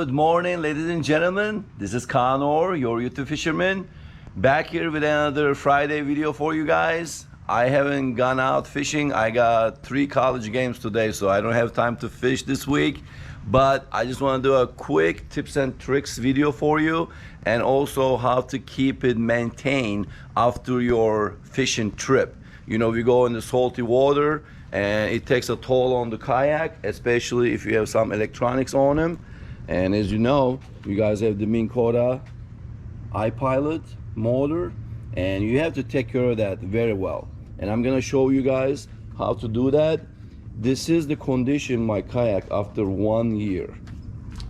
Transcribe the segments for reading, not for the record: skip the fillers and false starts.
Good morning, ladies and gentlemen. This is Connor, your YouTube fisherman, back here with another Friday video for you guys. I haven't gone out fishing. I got 3 college games today, so I don't have time to fish this week. But I just want to do a quick tips and tricks video for you, and also how to keep it maintained after your fishing trip. You know, we go in the salty water and it takes a toll on the kayak, especially if you have some electronics on them. And as you know, you guys have the Minn Kota Autopilot motor, and you have to take care of that very well. And I'm gonna show you guys how to do that. This is the condition my kayak after 1 year.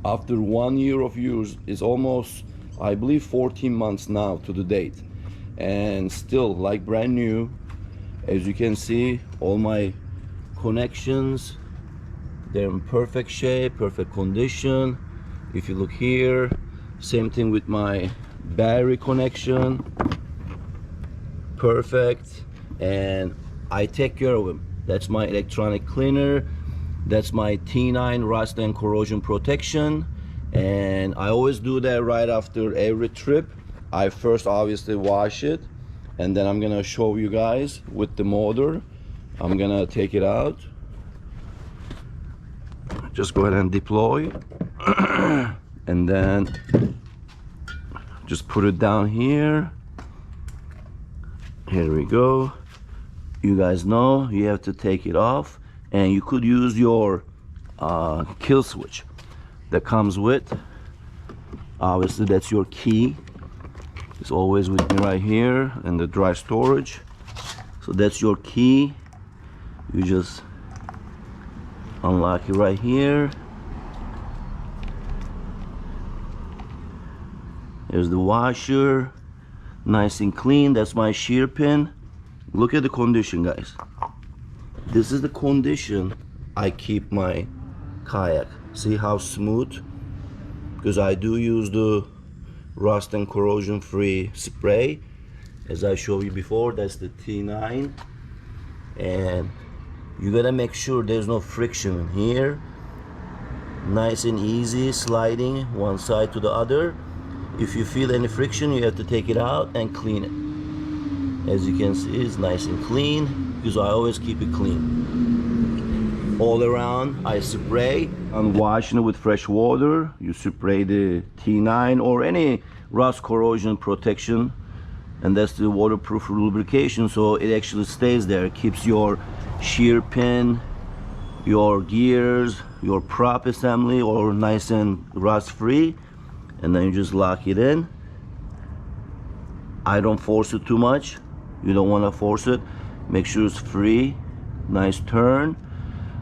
After 1 year of use, is almost, I believe, 14 months now to the date, and still like brand new. As you can see, all my connections, they're in perfect shape, perfect condition. If you look here, same thing with my battery connection, perfect. And I take care of them. That's my electronic cleaner, that's my T9 rust and corrosion protection, and I always do that right after every trip. I first obviously wash it, and then I'm gonna show you guys with the motor. I'm gonna take it out. Just go ahead and deploy and then just put it down here. Here we go. You guys know you have to take it off, and you could use your kill switch that comes with. Obviously that's your key. It's always with me right here in the dry storage. So that's your key. You just unlock it right here. There's the washer, nice and clean. That's my shear pin. Look at the condition, guys. This is the condition I keep my kayak. See how smooth? Because I do use the rust and corrosion free spray, as I showed you before. That's the T9, and you gotta make sure there's no friction in here. Nice and easy sliding one side to the other. If you feel any friction, you have to take it out and clean it. As you can see, it's nice and clean, because I always keep it clean. All around I spray. I'm washing it with fresh water. You spray the T9 or any rust corrosion protection, and that's the waterproof lubrication, so it actually stays there. It keeps your shear pin, your gears, your prop assembly all nice and rust free. And then you just lock it in. I don't force it too much. You don't want to force it. Make sure it's free. Nice turn.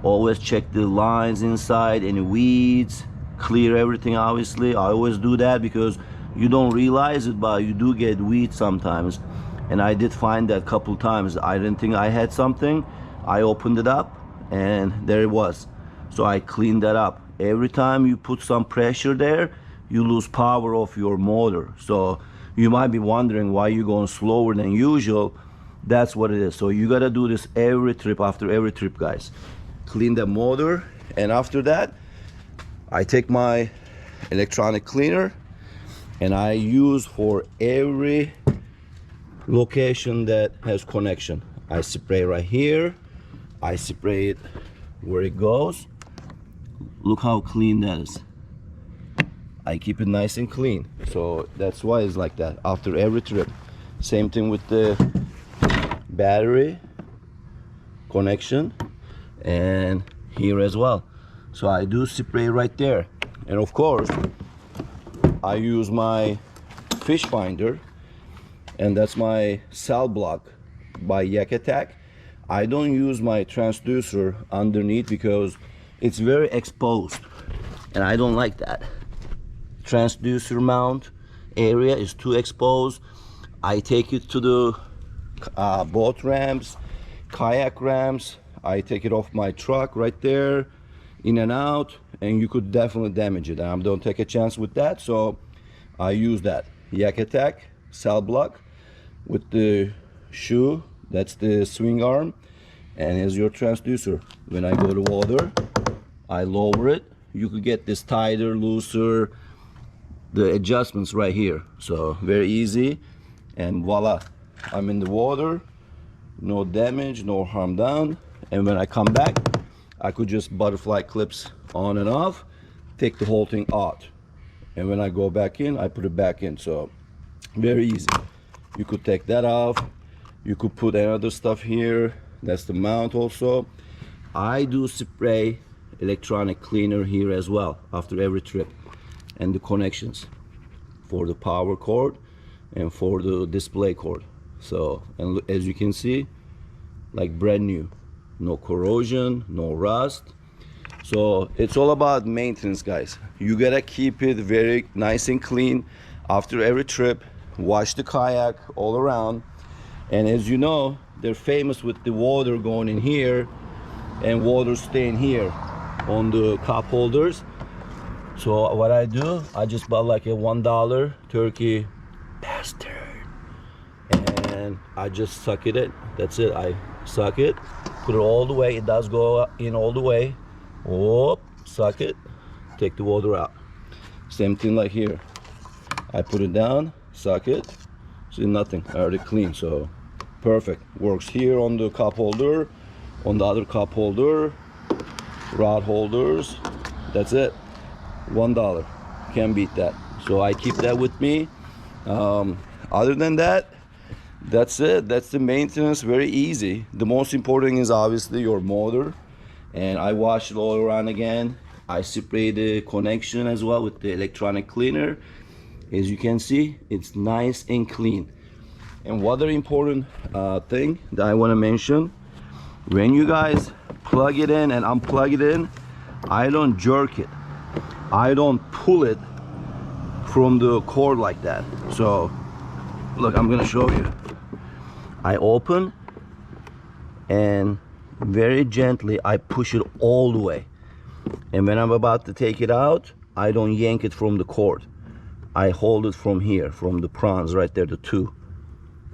Always check the lines inside, any weeds, clear everything. Obviously I always do that, because you don't realize it, but you do get weeds sometimes, and I did find that a couple times. I didn't think I had something. I opened it up and there it was. So I cleaned that up. Every time you put some pressure there, you lose power of your motor. So you might be wondering why you're going slower than usual. That's what it is. So you gotta do this every trip, after every trip, guys. Clean the motor, and after that I take my electronic cleaner and I use for every location that has connection. I spray right here, I spray it where it goes. Look how clean that is. I keep it nice and clean, so that's why it's like that after every trip. Same thing with the battery connection, and here as well. So I do spray right there. And of course I use my fish finder, and that's my CellBlok by YakAttack. I don't use my transducer underneath because it's very exposed, and I don't like that. Transducer mount area is too exposed. I take it to the boat ramps, kayak ramps. I take it off my truck right there, in and out, and you could definitely damage it. I don't take a chance with that, so I use that YakAttack CellBlok with the shoe. That's the swing arm, and here's your transducer. When I go to water, I lower it you could get this tighter, looser, the adjustments right here. So very easy, and voila, I'm in the water, no damage, no harm done. And when I come back, I could just butterfly clips on and off, take the whole thing out, and when I go back in, I put it back in. So very easy. You could take that off, you could put another stuff here. That's the mount. Also I do spray electronic cleaner here as well after every trip, and the connections for the power cord and for the display cord. So, and as you can see, like brand new, no corrosion, no rust. So it's all about maintenance, guys. You gotta keep it very nice and clean after every trip. Wash the kayak all around, and as you know, they're famous with the water going in here and water staying here on the cup holders. So what I do, I just buy like a $1 turkey bastard, and I just suck it in. That's it. I suck it, put it all the way. It does go in all the way. Whoop, suck it, take the water out. Same thing like here. I put it down, suck it. See, nothing. I already clean. So perfect. Works here on the cup holder, on the other cup holder, rod holders. That's it. $1. Can't beat that. So I keep that with me. Other than that, that's it. That's the maintenance. Very easy. The most important is obviously your motor, and I wash it all around again. I spray the connection as well with the electronic cleaner. As you can see, it's nice and clean. And one other important thing that I want to mention, when you guys plug it in and unplug it in, I don't jerk it. I don't pull it from the cord like that. So look, I'm gonna show you. I open and very gently I push it all the way, and when I'm about to take it out, I don't yank it from the cord. I hold it from here, from the prongs right there, the two,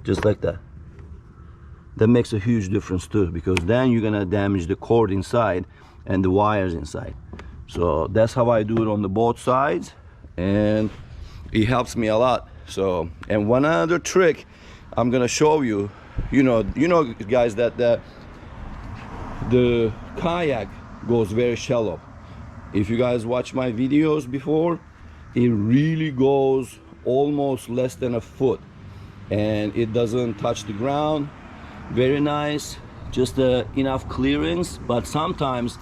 just like that. That makes a huge difference too, because then you're gonna damage the cord inside and the wires inside. So that's how I do it on the both sides, and it helps me a lot. So, and one other trick I'm gonna show you, you know guys, that the kayak goes very shallow. If you guys watch my videos before, it really goes almost less than a foot, and it doesn't touch the ground. Very nice, just enough clearance. But sometimes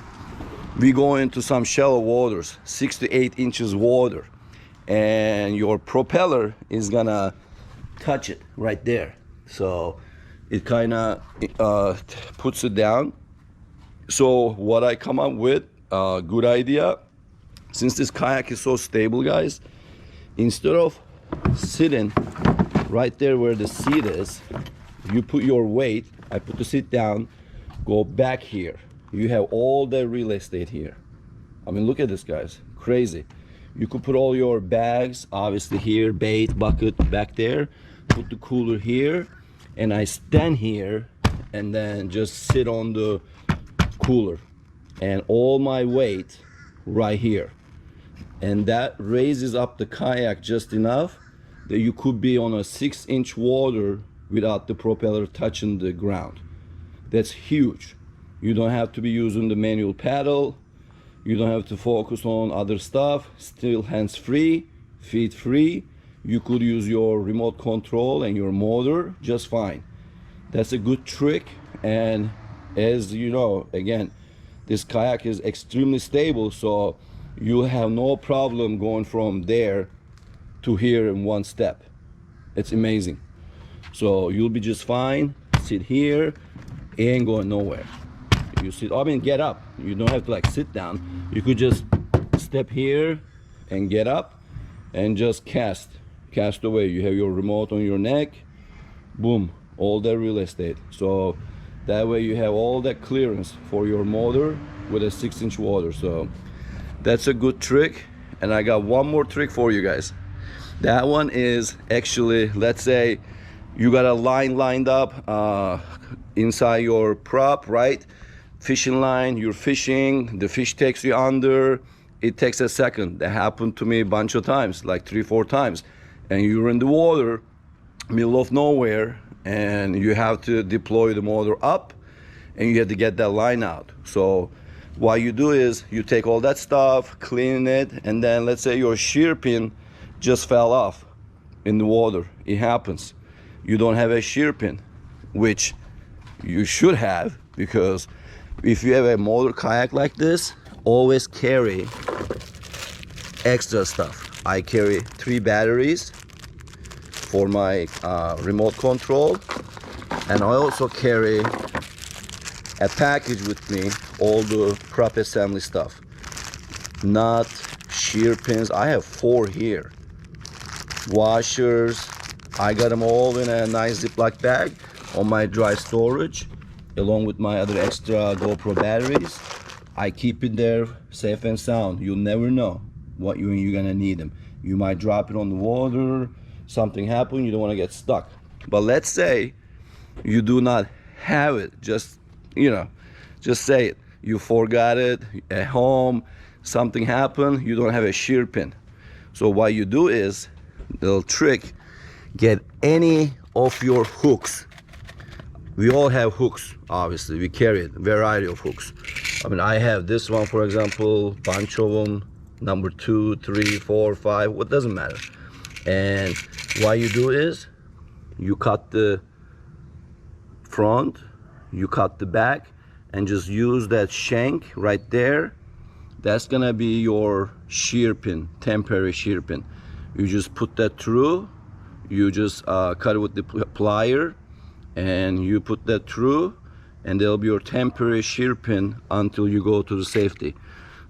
we go into some shallow waters, 6 to 8 inches water, and your propeller is gonna touch it right there. So it kind of puts it down. So what I come up with, good idea, since this kayak is so stable, guys, instead of sitting right there where the seat is, you put your weight, I put the seat down, go back here. You have all the real estate here. I mean, look at this, guys, crazy. You could put all your bags, obviously here, bait, bucket back there, put the cooler here, and I stand here and then just sit on the cooler, and all my weight right here. And that raises up the kayak just enough that you could be on a 6-inch water without the propeller touching the ground. That's huge. You don't have to be using the manual paddle. You don't have to focus on other stuff. Still hands free, feet free. You could use your remote control and your motor just fine. That's a good trick. And as you know, again, this kayak is extremely stable, so you have no problem going from there to here in one step. It's amazing. So you'll be just fine. Sit here, ain't going nowhere. You sit, I mean, get up. You don't have to like sit down. You could just step here and get up and just cast away. You have your remote on your neck, boom, all that real estate. So that way you have all that clearance for your motor with a 6-inch water. So that's a good trick. And I got one more trick for you guys. That one is actually, let's say you got a line lined up inside your prop, right? Fishing line, you're fishing, the fish takes you under, it takes a second. That happened to me a bunch of times, like 3-4 times. And you're in the water, middle of nowhere, and you have to deploy the motor up, and you have to get that line out. So what you do is you take all that stuff, clean it, and then let's say your shear pin just fell off in the water. It happens. You don't have a shear pin, which you should have, because if you have a motor kayak like this, always carry extra stuff. I carry 3 batteries for my remote control, and I also carry a package with me, all the prop assembly stuff, nut, shear pins. I have 4 here, washers. I got them all in a nice Ziploc bag on my dry storage, along with my other extra GoPro batteries. I keep it there safe and sound. You'll never know when you're gonna need them. You might drop it on the water, something happen, you don't want to get stuck. But let's say you do not have it, just say it, you forgot it at home, something happened, you don't have a shear pin. So what you do is, little trick, get any of your hooks. We all have hooks, obviously, we carry it, variety of hooks. I mean, I have this one, for example, bunch of them, number 2, 3, 4, 5, what doesn't matter. And what you do is, you cut the front, you cut the back, and just use that shank right there. That's gonna be your shear pin, temporary shear pin. You just put that through, you just cut it with the plier, and you put that through, and there'll be your temporary shear pin until you go to the safety.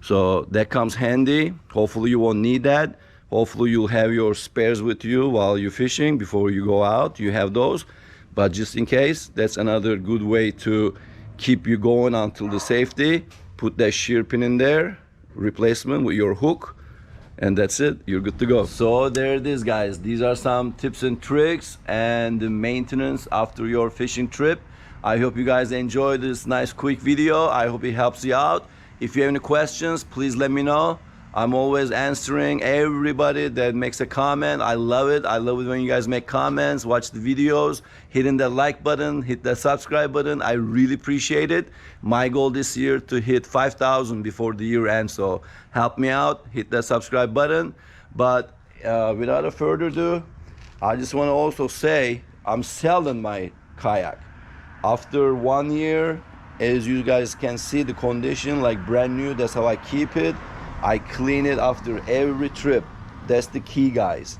So that comes handy. Hopefully you won't need that. Hopefully you'll have your spares with you while you're fishing. Before you go out, you have those. But just in case, that's another good way to keep you going until the safety. Put that shear pin in there, replacement with your hook, and that's it, you're good to go. So there it is, guys. These are some tips and tricks and the maintenance after your fishing trip. I hope you guys enjoyed this nice quick video. I hope it helps you out. If you have any questions, please let me know. I'm always answering everybody that makes a comment. I love it. I love it when you guys make comments, watch the videos, hitting that like button, hit that subscribe button. I really appreciate it. My goal this year to hit 5,000 before the year ends. So help me out, hit that subscribe button. But without further ado, I just want to also say I'm selling my kayak. After 1 year, as you guys can see, the condition like brand new. That's how I keep it. I clean it after every trip. That's the key, guys.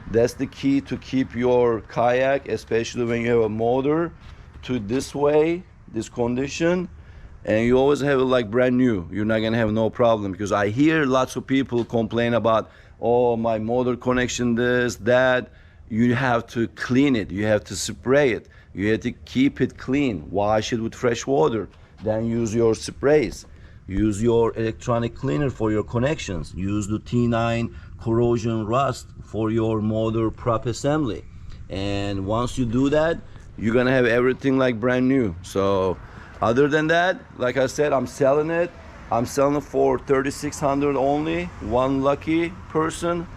That's the key to keep your kayak, especially when you have a motor, to this way, this condition, and you always have it like brand new. You're not gonna have no problem, because I hear lots of people complain about, oh, my motor connection, this, that. You have to clean it, you have to spray it, you have to keep it clean, wash it with fresh water, then use your sprays. Use your electronic cleaner for your connections. Use the T9 corrosion rust for your motor prop assembly. And once you do that, you're gonna have everything like brand new. So other than that, like I said, I'm selling it. I'm selling it for $3,600 only. One lucky person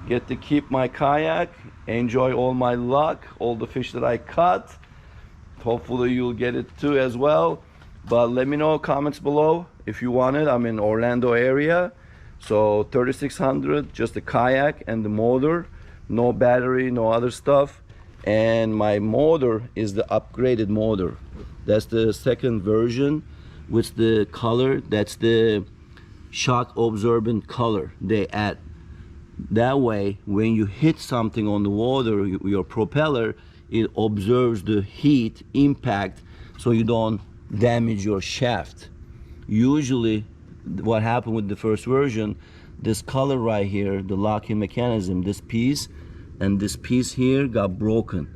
get to keep my kayak, enjoy all my luck, all the fish that I caught. Hopefully you'll get it too as well. But let me know, comments below if you want it. I'm in Orlando area. So $3,600, just the kayak and the motor, no battery, no other stuff. And my motor is the upgraded motor. That's the second version with the color. That's the shock absorbent color they add. That way, when you hit something on the water, your propeller, it observes the heat impact, so you don't damage your shaft. Usually what happened with the first version, this color right here, the locking mechanism, this piece and this piece here got broken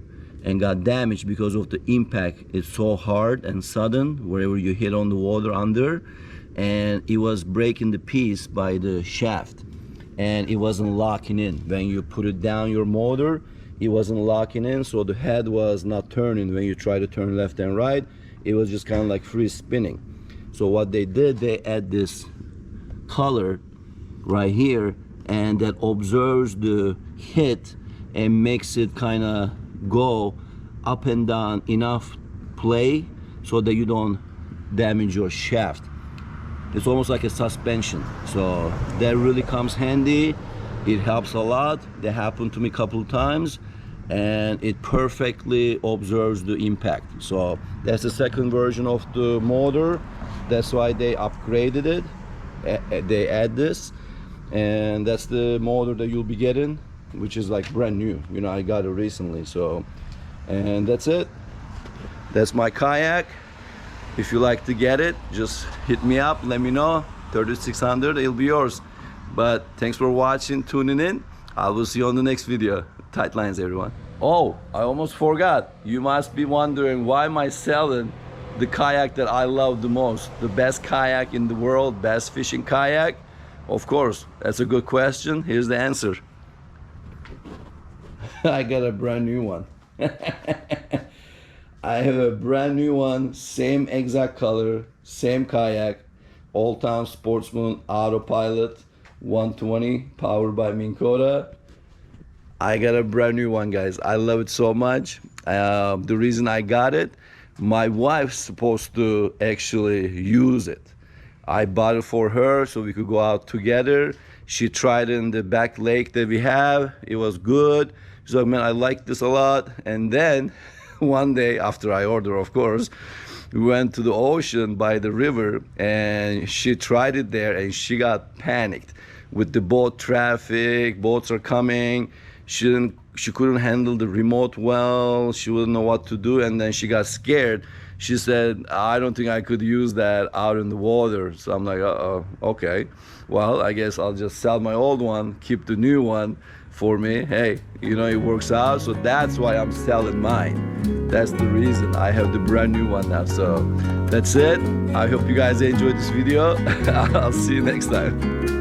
and got damaged because of the impact. It's so hard and sudden wherever you hit on the water under, and it was breaking the piece by the shaft, and it wasn't locking in. When you put it down your motor, it wasn't locking in, so the head was not turning. When you try to turn left and right, it was just kind of like free spinning. So what they did, they add this color right here, and that observes the hit and makes it kind of go up and down enough play so that you don't damage your shaft. It's almost like a suspension, so that really comes handy. It helps a lot. That happened to me a couple of times, and it perfectly observes the impact. So that's the second version of the motor. That's why they upgraded it. They add this, and that's the motor that you'll be getting, which is like brand new. You know, I got it recently. So, and that's it. That's my kayak. If you like to get it, just hit me up, let me know. 3600, it'll be yours. But thanks for watching, tuning in. I will see you on the next video. Tight lines, everyone. Oh, I almost forgot. You must be wondering, why am I selling the kayak that I love the most? The best kayak in the world, best fishing kayak? Of course, that's a good question. Here's the answer. I got a brand new one. I have a brand new one, same exact color, same kayak, all-time Sportsman Autopilot 120, powered by Minn Kota. I got a brand new one, guys. I love it so much. The reason I got it, my wife's supposed to actually use it. I bought it for her so we could go out together. She tried it in the back lake that we have. It was good. She's like, man, I like this a lot. And then one day after I ordered, of course, we went to the ocean by the river, and she tried it there, and she got panicked with the boat traffic. Boats are coming. She couldn't handle the remote well. She wouldn't know what to do, and then she got scared. She said, I don't think I could use that out in the water. So I'm like, uh-oh, okay. Well, I guess I'll just sell my old one, keep the new one for me. Hey, you know, it works out. So that's why I'm selling mine. That's the reason I have the brand new one now. So that's it. I hope you guys enjoyed this video. I'll see you next time.